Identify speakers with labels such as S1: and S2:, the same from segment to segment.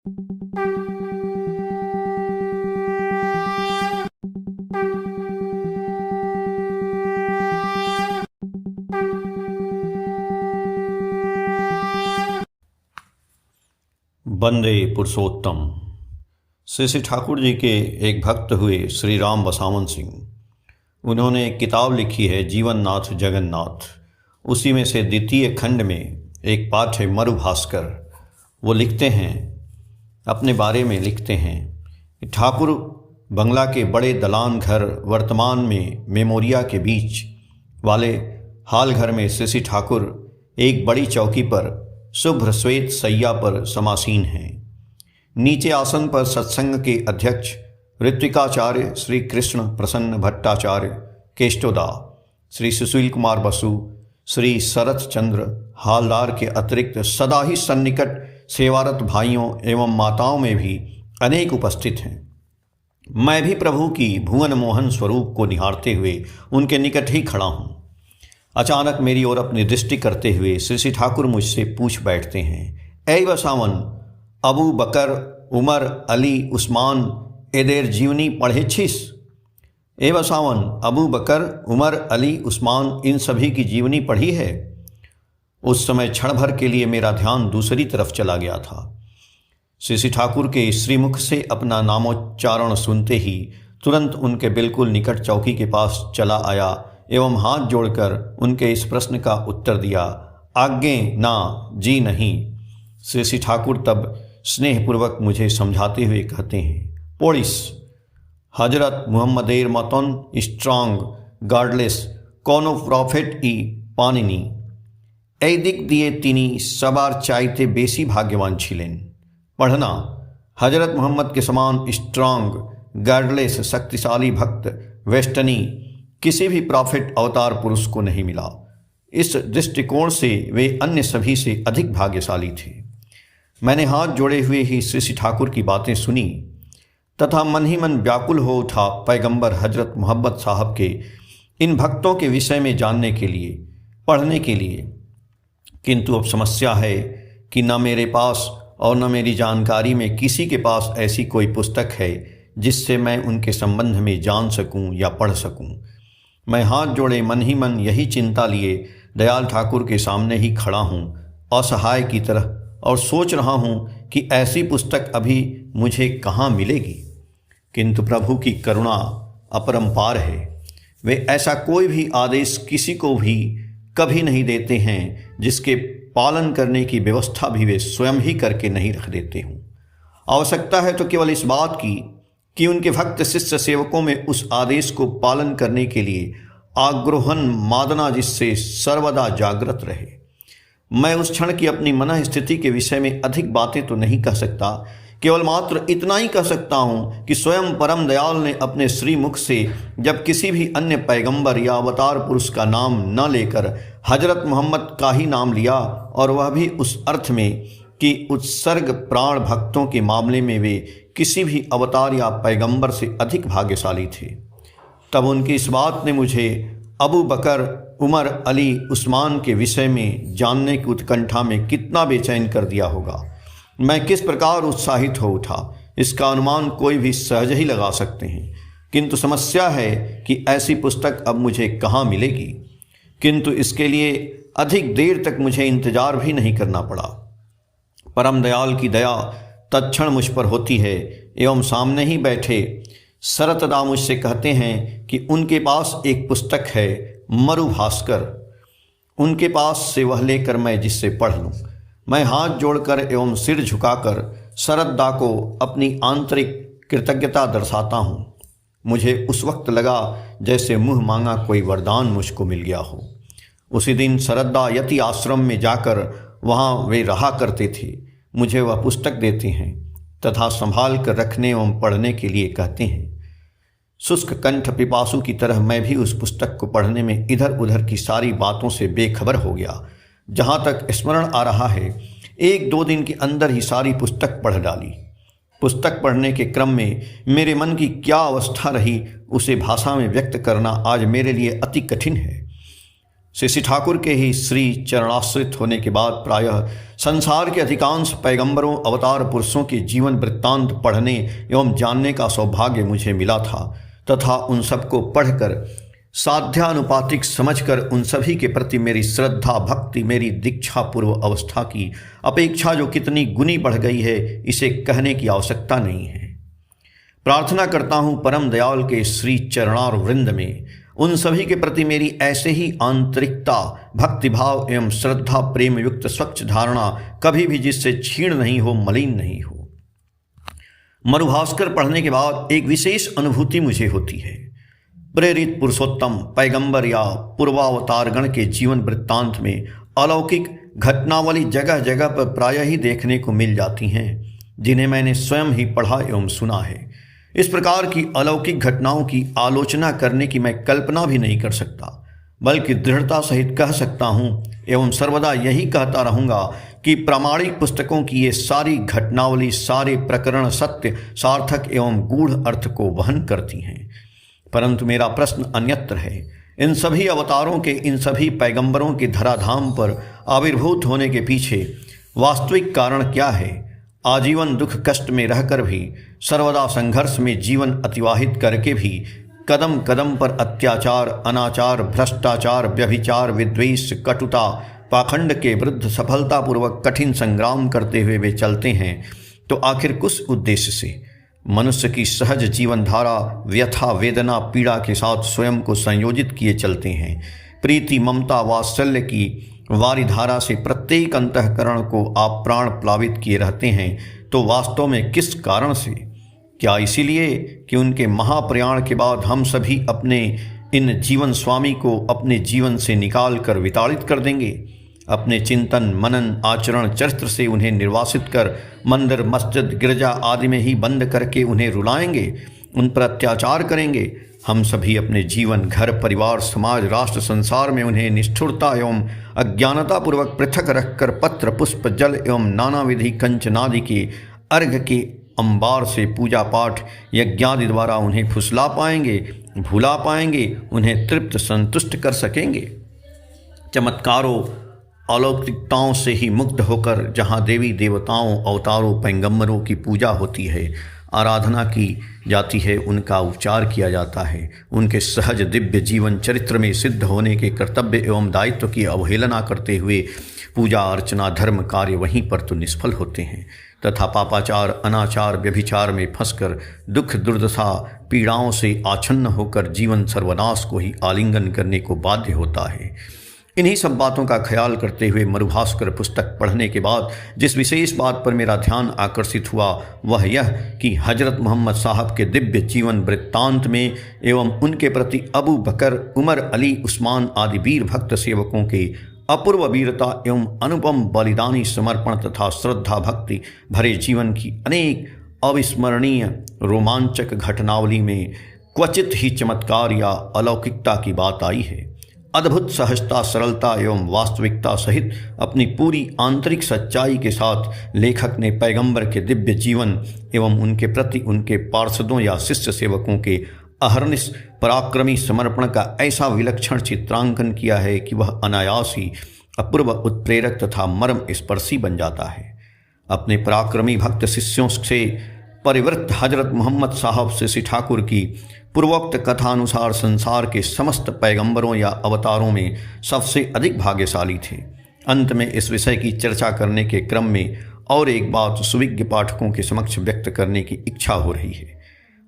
S1: वंदे पुरुषोत्तम। श्री श्री ठाकुर जी के एक भक्त हुए श्री राम बसावन सिंह। उन्होंने एक किताब लिखी है जीवननाथ जगन्नाथ। उसी में से द्वितीय खंड में एक पाठ है मरु भास्कर। वो लिखते हैं, अपने बारे में लिखते हैं कि ठाकुर बंगला के बड़े दलान घर वर्तमान में मेमोरिया के बीच वाले हाल घर में श्री श्री ठाकुर एक बड़ी चौकी पर शुभ्र श्वेत सैया पर समासीन हैं। नीचे आसन पर सत्संग के अध्यक्ष ऋत्विकाचार्य श्री कृष्ण प्रसन्न भट्टाचार्य केष्टोदा, श्री सुशील कुमार बसु, श्री शरत चंद्र हालदार के अतिरिक्त सदा ही सन्निकट सेवारत भाइयों एवं माताओं में भी अनेक उपस्थित हैं। मैं भी प्रभु की भुवन मोहन स्वरूप को निहारते हुए उनके निकट ही खड़ा हूँ। अचानक मेरी ओर अपनी दृष्टि करते हुए श्री श्री ठाकुर मुझसे पूछ बैठते हैं, ऐ बसावन, अबू बकर, उमर, अली, उस्मान एदेर जीवनी पढ़े छिस? ए बसावन, अबू बकर, उमर, अली, उस्मान इन सभी की जीवनी पढ़ी है? उस समय क्षण भर के लिए मेरा ध्यान दूसरी तरफ चला गया था। श्री श्री ठाकुर के श्रीमुख से अपना नामोच्चारण सुनते ही तुरंत उनके बिल्कुल निकट चौकी के पास चला आया एवं हाथ जोड़कर उनके इस प्रश्न का उत्तर दिया, आज्ञे ना जी नहीं। श्री श्री ठाकुर तब स्नेहपूर्वक मुझे समझाते हुए कहते हैं, पोड़िस हजरत मुहम्मदेर मतन स्ट्रांग गार्डलेस कोनो प्रॉफिट ई पानिनी ए दिक दिए तिनी सबार चाहते बेसी भाग्यवान छिलेन। पढ़ना, हजरत मोहम्मद के समान स्ट्रांग गार्डलेस शक्तिशाली भक्त वेस्टनी किसी भी प्रॉफिट अवतार पुरुष को नहीं मिला। इस दृष्टिकोण से वे अन्य सभी से अधिक भाग्यशाली थे। मैंने हाथ जोड़े हुए ही श्री श्री ठाकुर की बातें सुनी तथा मन ही मन व्याकुल हो उठा पैगंबर हजरत मोहम्मद साहब के इन भक्तों के विषय में जानने के लिए, पढ़ने के लिए। किंतु अब समस्या है कि न मेरे पास और न मेरी जानकारी में किसी के पास ऐसी कोई पुस्तक है जिससे मैं उनके संबंध में जान सकूं या पढ़ सकूं। मैं हाथ जोड़े मन ही मन यही चिंता लिए दयाल ठाकुर के सामने ही खड़ा हूँ असहाय की तरह, और सोच रहा हूँ कि ऐसी पुस्तक अभी मुझे कहाँ मिलेगी। किंतु प्रभु की करुणा अपरंपार है। वे ऐसा कोई भी आदेश किसी को भी कभी नहीं देते हैं जिसके पालन करने की व्यवस्था भी वे स्वयं ही करके नहीं रख देते हों। आवश्यकता है तो केवल इस बात की कि उनके भक्त शिष्य सेवकों में उस आदेश को पालन करने के लिए आग्रहन मादना जिससे सर्वदा जागृत रहे। मैं उस क्षण की अपनी मन स्थिति के विषय में अधिक बातें तो नहीं कह सकता, केवल मात्र इतना ही कह सकता हूँ कि स्वयं परम दयाल ने अपने श्रीमुख से जब किसी भी अन्य पैगंबर या अवतार पुरुष का नाम न लेकर हजरत मोहम्मद का ही नाम लिया, और वह भी उस अर्थ में कि उत्सर्ग प्राण भक्तों के मामले में वे किसी भी अवतार या पैगंबर से अधिक भाग्यशाली थे, तब उनकी इस बात ने मुझे अबू बकर, उमर, अली, उस्मान के विषय में जानने की उत्कंठा में कितना बेचैन कर दिया होगा। मैं किस प्रकार उत्साहित हो उठा इसका अनुमान कोई भी सहज ही लगा सकते हैं। किंतु समस्या है कि ऐसी पुस्तक अब मुझे कहाँ मिलेगी। किंतु इसके लिए अधिक देर तक मुझे इंतजार भी नहीं करना पड़ा। परम दयाल की दया तत्क्षण मुझ पर होती है एवं सामने ही बैठे शरतदा मुझसे कहते हैं कि उनके पास एक पुस्तक है मरु भास्कर, उनके पास से वह लेकर मैं जिससे पढ़ लूँ। मैं हाथ जोड़कर एवं सिर झुकाकर शरतदा को अपनी आंतरिक कृतज्ञता दर्शाता हूँ। मुझे उस वक्त लगा जैसे मुँह मांगा कोई वरदान मुझको मिल गया हो। उसी दिन शरतदा यति आश्रम में जाकर वहाँ वे रहा करते थे। मुझे वह पुस्तक देते हैं तथा संभाल कर रखने एवं पढ़ने के लिए कहते हैं। शुष्क कंठ पिपासु की तरह मैं भी उस पुस्तक को पढ़ने में इधर उधर की सारी बातों से बेखबर हो गया। जहाँ तक स्मरण आ रहा है, 1-2 दिन के अंदर ही सारी पुस्तक पढ़ डाली। पुस्तक पढ़ने के क्रम में मेरे मन की क्या अवस्था रही उसे भाषा में व्यक्त करना आज मेरे लिए अति कठिन है। श्री ठाकुर के ही श्री चरणाश्रित होने के बाद प्रायः संसार के अधिकांश पैगंबरों अवतार पुरुषों के जीवन वृत्तांत पढ़ने एवं जानने का सौभाग्य मुझे मिला था तथा उन सबको पढ़कर साध्यानुपातिक समझकर उन सभी के प्रति मेरी श्रद्धा भक्ति मेरी दीक्षा पूर्व अवस्था की अपेक्षा जो कितनी गुनी बढ़ गई है इसे कहने की आवश्यकता नहीं है। प्रार्थना करता हूँ परम दयाल के श्री चरणार वृंद में उन सभी के प्रति मेरी ऐसे ही आंतरिकता भक्तिभाव एवं श्रद्धा प्रेम युक्त स्वच्छ धारणा कभी भी जिससे क्षीण नहीं हो मलिन नहीं हो। मरुभास्कर पढ़ने के बाद एक विशेष अनुभूति मुझे होती है। प्रेरित पुरुषोत्तम पैगंबर या पूर्वावतारगण के जीवन वृत्तांत में अलौकिक घटनावली जगह जगह पर प्रायः ही देखने को मिल जाती हैं जिन्हें मैंने स्वयं ही पढ़ा एवं सुना है। इस प्रकार की अलौकिक घटनाओं की आलोचना करने की मैं कल्पना भी नहीं कर सकता, बल्कि दृढ़ता सहित कह सकता हूँ एवं सर्वदा यही कहता रहूँगा कि प्रामाणिक पुस्तकों की ये सारी घटनावली सारे प्रकरण सत्य सार्थक एवं गूढ़ अर्थ को वहन करती हैं। परंतु मेरा प्रश्न अन्यत्र है। इन सभी अवतारों के इन सभी पैगंबरों के धराधाम पर आविर्भूत होने के पीछे वास्तविक कारण क्या है? आजीवन दुख कष्ट में रहकर भी सर्वदा संघर्ष में जीवन अतिवाहित करके भी कदम कदम पर अत्याचार अनाचार भ्रष्टाचार व्यभिचार विद्वेष कटुता पाखंड के विरुद्ध सफलतापूर्वक कठिन संग्राम करते हुए वे चलते हैं, तो आखिर किस उद्देश्य से? मनुष्य की सहज जीवन धारा व्यथा वेदना पीड़ा के साथ स्वयं को संयोजित किए चलते हैं। प्रीति ममता वात्सल्य की वारिधारा से प्रत्येक अंतःकरण को आप प्राण प्लावित किए रहते हैं, तो वास्तव में किस कारण से? क्या इसीलिए कि उनके महाप्रयाण के बाद हम सभी अपने इन जीवन स्वामी को अपने जीवन से निकाल कर विताड़ित कर देंगे? अपने चिंतन मनन आचरण चरित्र से उन्हें निर्वासित कर मंदिर मस्जिद गिरजा आदि में ही बंद करके उन्हें रुलाएंगे, उन पर अत्याचार करेंगे? हम सभी अपने जीवन घर परिवार समाज राष्ट्र संसार में उन्हें निष्ठुरता एवं अज्ञानता पूर्वक पृथक रखकर पत्र पुष्प जल एवं नाना विधि कंचनादि के अर्घ के अंबार से पूजा पाठ यज्ञादि द्वारा उन्हें फुसला पाएंगे, भुला पाएंगे, उन्हें तृप्त संतुष्ट कर सकेंगे? चमत्कारों अलौकिकताओं से ही मुक्त होकर जहाँ देवी देवताओं अवतारों पैगंबरों की पूजा होती है, आराधना की जाती है, उनका उपचार किया जाता है, उनके सहज दिव्य जीवन चरित्र में सिद्ध होने के कर्तव्य एवं दायित्व की अवहेलना करते हुए पूजा अर्चना धर्म कार्य वहीं पर तो निष्फल होते हैं तथा पापाचार अनाचार व्यभिचार में फंसकर दुख दुर्दशा पीड़ाओं से आच्छन्न होकर जीवन सर्वनाश को ही आलिंगन करने को बाध्य होता है। इन्हीं सब बातों का ख्याल करते हुए मरुभास्कर पुस्तक पढ़ने के बाद जिस विशेष बात पर मेरा ध्यान आकर्षित हुआ वह यह कि हजरत मोहम्मद साहब के दिव्य जीवन वृत्तांत में एवं उनके प्रति अबू बकर उमर अली उस्मान आदि वीर भक्त सेवकों के अपूर्व वीरता एवं अनुपम बलिदानी समर्पण तथा श्रद्धा भक्ति भरे जीवन की अनेक अविस्मरणीय रोमांचक घटनावली में क्वचित ही चमत्कार या अलौकिकता की बात आई है। अद्भुत सहजता सरलता एवं वास्तविकता सहित अपनी पूरी आंतरिक सच्चाई के साथ लेखक ने पैगंबर के दिव्य जीवन एवं उनके प्रति उनके पार्षदों या शिष्य सेवकों के अहर्निश पराक्रमी समर्पण का ऐसा विलक्षण चित्रांकन किया है कि वह अनायास ही अपूर्व उत्प्रेरक तथा मर्म स्पर्शी बन जाता है। अपने पराक्रमी भक्त शिष्यों से परिवृत्त हजरत मोहम्मद साहब श्री ठाकुर की पूर्वोक्त कथानुसार संसार के समस्त पैगंबरों या अवतारों में सबसे अधिक भाग्यशाली थे। अंत में इस विषय की चर्चा करने के क्रम में और एक बात सुविज्ञ पाठकों के समक्ष व्यक्त करने की इच्छा हो रही है।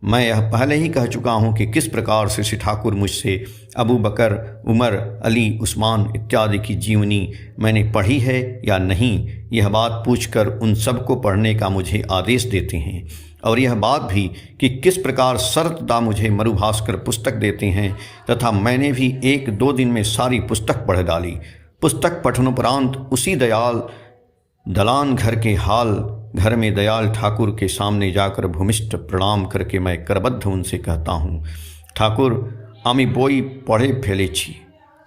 S1: मैं यह पहले ही कह चुका हूँ कि किस प्रकार से श्री ठाकुर मुझसे अबू बकर उमर अली उस्मान इत्यादि की जीवनी मैंने पढ़ी है या नहीं, यह बात पूछकर उन सबको पढ़ने का मुझे आदेश देते हैं, और यह बात भी कि किस प्रकार सरलता मुझे मरुभास्कर पुस्तक देते हैं तथा मैंने भी 1-2 दिन में सारी पुस्तक पढ़ डाली। पुस्तक पठनोपरांत उसी दलान घर के हाल घर में दयाल ठाकुर के सामने जाकर भूमिष्ठ प्रणाम करके मैं करबद्ध उनसे कहता हूँ, ठाकुर आमी बोई पढ़े फैले छी।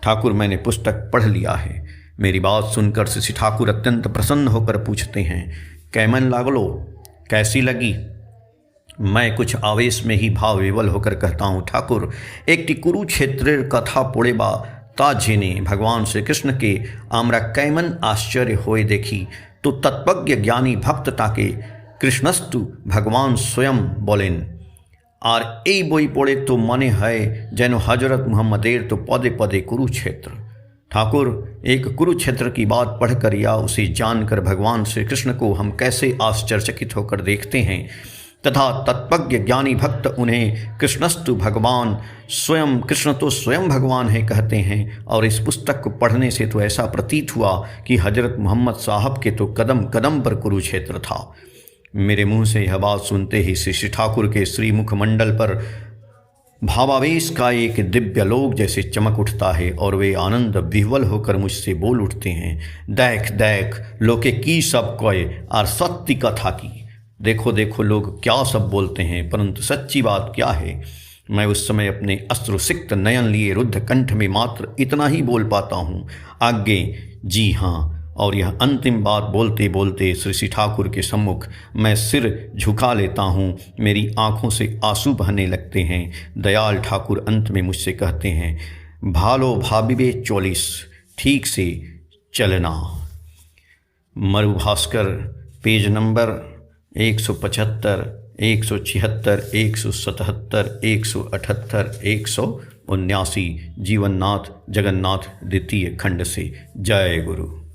S1: ठाकुर मैंने पुस्तक पढ़ लिया है। मेरी बात सुनकर श्री ठाकुर अत्यंत प्रसन्न होकर पूछते हैं, कैमन लागलो, कैसी लगी? मैं कुछ आवेश में ही भाव विवल होकर कहता हूँ, ठाकुर एक कुरुक्षेत्रेर कथा पढ़े बा ताझे ने भगवान श्री कृष्ण के आम्रा कैमन आश्चर्य होए देखी तो तत्वज्ञ ज्ञानी भक्त ताके कृष्णस्तु भगवान स्वयं बोलेन और এই বই পড়ে तो मने है যেন हजरत मुहम्मदेर तो पदे पदे कुरुक्षेत्र। ठाकुर, एक कुरुक्षेत्र की बात पढ़कर या उसे जानकर भगवान श्री कृष्ण को हम कैसे आश्चर्यचकित होकर देखते हैं तथा तत्वज्ञ ज्ञानी भक्त उन्हें कृष्णस्तु भगवान स्वयं, कृष्ण तो स्वयं भगवान है कहते हैं। और इस पुस्तक को पढ़ने से तो ऐसा प्रतीत हुआ कि हजरत मोहम्मद साहब के तो कदम कदम पर कुरुक्षेत्र था। मेरे मुंह से यह बात सुनते ही श्री ठाकुर के श्री मुखमंडल पर भावावेश का एक दिव्य लोक जैसे चमक उठता है और वे आनंद विह्वल होकर मुझसे बोल उठते हैं, देख देख लोके की सब कोय और सत्य कथा की। देखो देखो लोग क्या सब बोलते हैं, परंतु सच्ची बात क्या है। मैं उस समय अपने अश्रुसिक्त नयन लिए रुद्ध कंठ में मात्र इतना ही बोल पाता हूँ, आगे जी हाँ। और यह अंतिम बात बोलते बोलते श्री ठाकुर के सम्मुख मैं सिर झुका लेता हूँ। मेरी आँखों से आंसू बहने लगते हैं। दयाल ठाकुर अंत में मुझसे कहते हैं, भालो भाबिबे 44, ठीक से चलना। मरु भास्कर, पेज नंबर 175, 176, 177, 178, 179, जीवननाथ जगन्नाथ द्वितीय खंड से। जय गुरु।